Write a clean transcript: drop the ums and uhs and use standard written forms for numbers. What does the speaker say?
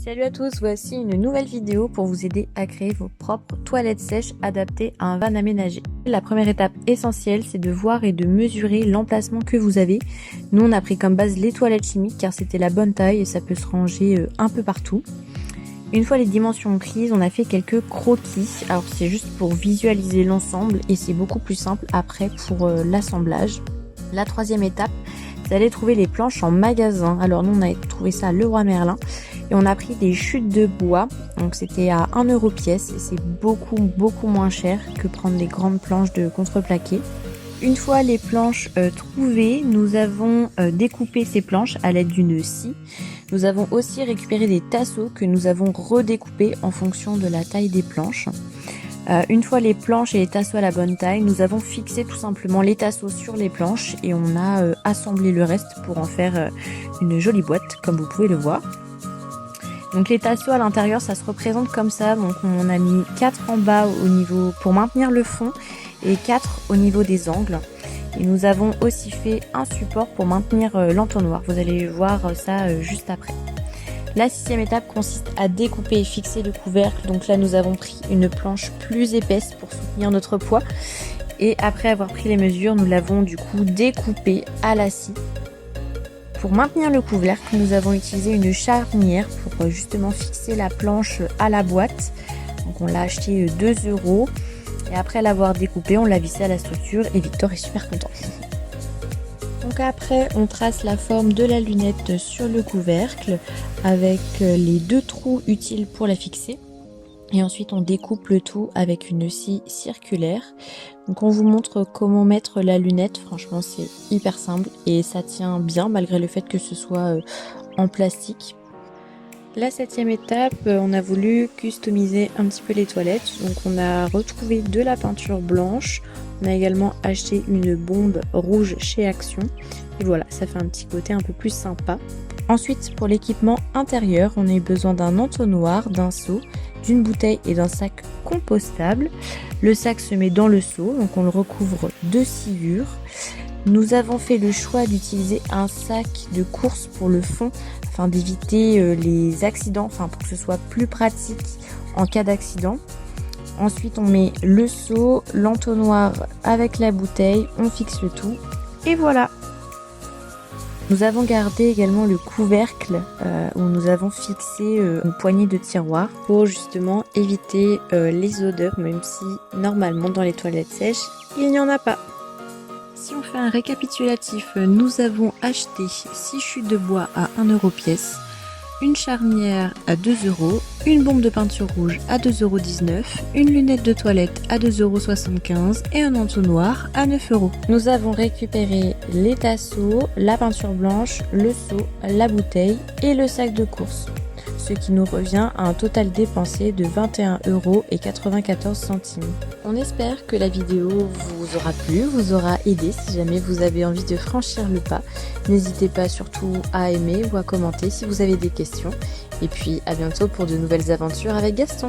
Salut à tous, voici une nouvelle vidéo pour vous aider à créer vos propres toilettes sèches adaptées à un van aménagé. La première étape essentielle, c'est de voir et de mesurer l'emplacement que vous avez. Nous, on a pris comme base les toilettes chimiques car c'était la bonne taille et ça peut se ranger un peu partout. Une fois les dimensions prises, on a fait quelques croquis. Alors c'est juste pour visualiser l'ensemble et c'est beaucoup plus simple après pour l'assemblage. La troisième étape, c'est d'aller trouver les planches en magasin. Alors nous, on a trouvé ça à Leroy Merlin. Et on a pris des chutes de bois, donc c'était à 1 € pièce et c'est beaucoup moins cher que prendre les grandes planches de contreplaqué. Une fois les planches trouvées, nous avons découpé ces planches à l'aide d'une scie. Nous avons aussi récupéré des tasseaux que nous avons redécoupés en fonction de la taille des planches. Une fois les planches et les tasseaux à la bonne taille, nous avons fixé tout simplement les tasseaux sur les planches et on a assemblé le reste pour en faire une jolie boîte comme vous pouvez le voir. Donc les tasseaux à l'intérieur, ça se représente comme ça. Donc on a mis 4 en bas au niveau pour maintenir le fond et 4 au niveau des angles. Et nous avons aussi fait un support pour maintenir l'entonnoir. Vous allez voir ça juste après. La 6e étape consiste à découper et fixer le couvercle. Donc là, nous avons pris une planche plus épaisse pour soutenir notre poids. Et après avoir pris les mesures, nous l'avons du coup découpé à la scie. Pour maintenir le couvercle, nous avons utilisé une charnière pour justement fixer la planche à la boîte. Donc on l'a acheté 2 €. Et après l'avoir découpé, on l'a vissé à la structure et Victor est super content. Donc après, on trace la forme de la lunette sur le couvercle avec les 2 trous utiles pour la fixer. Et ensuite, on découpe le tout avec une scie circulaire. Donc on vous montre comment mettre la lunette. Franchement, c'est hyper simple et ça tient bien malgré le fait que ce soit en plastique. La 7e étape, on a voulu customiser un petit peu les toilettes. Donc on a retrouvé de la peinture blanche. On a également acheté une bombe rouge chez Action. Et voilà, ça fait un petit côté un peu plus sympa. Ensuite, pour l'équipement intérieur, on a eu besoin d'un entonnoir, d'un seau, d'une bouteille et d'un sac compostable. Le sac se met dans le seau, donc on le recouvre de sciure. Nous avons fait le choix d'utiliser un sac de course pour le fond afin d'éviter les accidents, pour que ce soit plus pratique en cas d'accident. Ensuite, on met le seau, l'entonnoir avec la bouteille, on fixe le tout et voilà. Nous avons gardé également le couvercle où nous avons fixé une poignée de tiroirs pour justement éviter les odeurs, même si normalement dans les toilettes sèches, il n'y en a pas. Si on fait un récapitulatif, nous avons acheté 6 chutes de bois à 1 € pièce, une charnière à 2 €, une bombe de peinture rouge à 2,19 €, une lunette de toilette à 2,75 € et un entonnoir à 9 €. Nous avons récupéré les tasseaux, la peinture blanche, le seau, la bouteille et le sac de course. Ce qui nous revient à un total dépensé de 21,94 €. On espère que la vidéo vous aura plu, vous aura aidé si jamais vous avez envie de franchir le pas. N'hésitez pas surtout à aimer ou à commenter si vous avez des questions. Et puis à bientôt pour de nouvelles aventures avec Gaston.